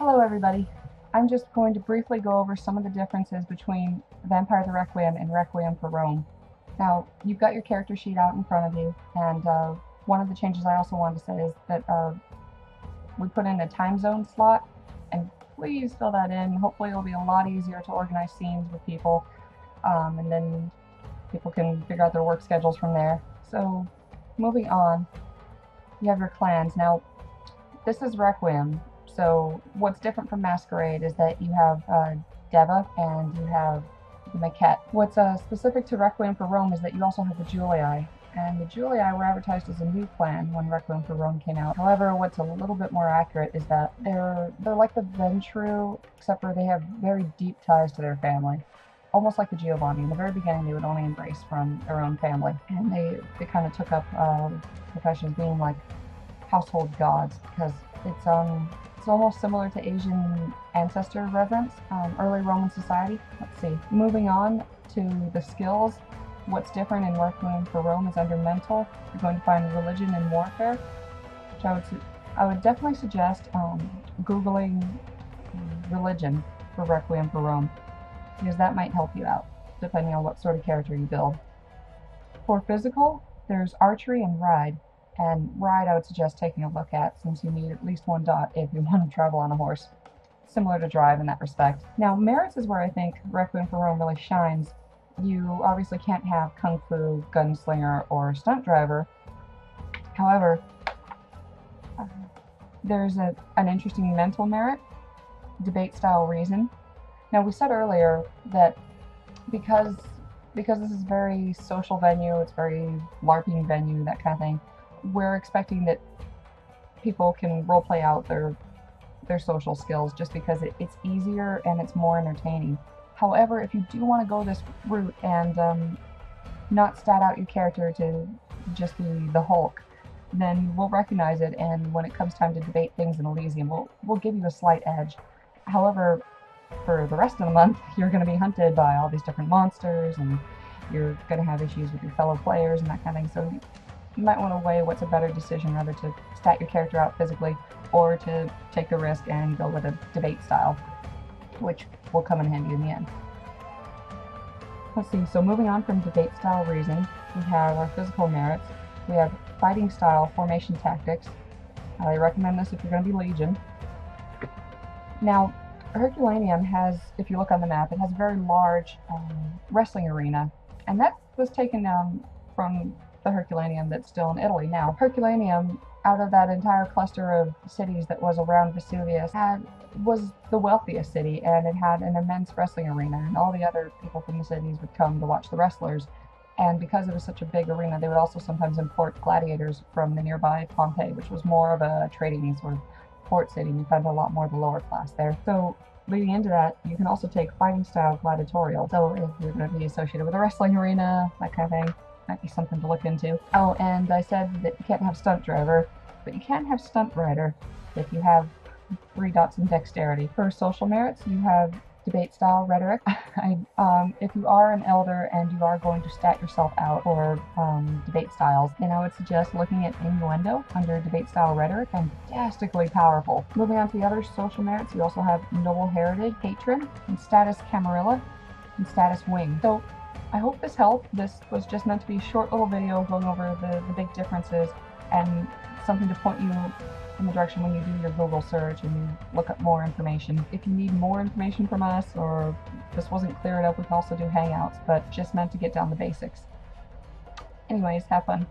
Hello everybody. I'm just going to briefly go over some of the differences between Vampire the Requiem and Requiem for Rome. Now, you've got your character sheet out in front of you, and one of the changes I also wanted to say is that we put in a time zone slot, and please fill that in. Hopefully it'll be a lot easier to organize scenes with people, and then people can figure out their work schedules from there. So, moving on, you have your clans. Now, this is Requiem. So what's different from Masquerade is that you have Deva and you have the Maquette. What's specific to Requiem for Rome is that you also have the Julii. And the Julii were advertised as a new clan when Requiem for Rome came out. However, what's a little bit more accurate is that they're like the Ventru, except for they have very deep ties to their family. Almost like the Giovanni. In the very beginning, they would only embrace from their own family. And they kind of took up professions being like household gods, because it's almost similar to Asian ancestor reverence, early Roman society. Let's see. Moving on to the skills, what's different in Requiem for Rome is under mental. You're going to find religion and warfare, which I would definitely suggest Googling religion for Requiem for Rome, because that might help you out, depending on what sort of character you build. For physical, there's archery and ride. And ride I would suggest taking a look at, since you need at least one dot if you want to travel on a horse. Similar to drive in that respect. Now, merits is where I think Requiem for Rome really shines. You obviously can't have Kung Fu, Gunslinger, or Stunt Driver. However, there's an interesting mental merit, debate style reason. Now, we said earlier that because this is a very social venue, it's very LARPing venue, that kind of thing, we're expecting that people can roleplay out their social skills just because it's easier and it's more entertaining. However, if you do want to go this route and not stat out your character to just be the Hulk, then we'll recognize it, and when it comes time to debate things in Elysium, we'll give you a slight edge. However, for the rest of the month, you're going to be hunted by all these different monsters, and you're going to have issues with your fellow players and that kind of thing. So you might want to weigh what's a better decision, whether to stat your character out physically or to take the risk and go with a debate style, which will come in handy in the end. Let's see, so moving on from debate style reason, we have our physical merits. We have fighting style, formation tactics. I recommend this if you're going to be Legion. Now, Herculaneum has, if you look on the map, it has a very large wrestling arena, and that was taken from the Herculaneum that's still in Italy now. Herculaneum, out of that entire cluster of cities that was around Vesuvius, was the wealthiest city, and it had an immense wrestling arena, and all the other people from the cities would come to watch the wrestlers. And because it was such a big arena, they would also sometimes import gladiators from the nearby Pompeii, which was more of a trading sort of port city, and you found a lot more of the lower class there. So leading into that, you can also take fighting style gladiatorial. So if you're going to be associated with a wrestling arena, that kind of thing, might be something to look into. Oh, and I said that you can't have stunt driver, but you can have stunt rider if you have 3 dots in dexterity. For social merits, you have debate style rhetoric. If you are an elder and you are going to stat yourself out for debate styles, then I would suggest looking at innuendo under debate style rhetoric. Fantastically powerful. Moving on to the other social merits, you also have noble heritage, patron, and status camarilla, and status wing. So I hope this helped. This was just meant to be a short little video going over the big differences and something to point you in the direction when you do your Google search and you look up more information. If you need more information from us, or this wasn't clear enough, we can also do Hangouts, but just meant to get down the basics. Anyways, have fun.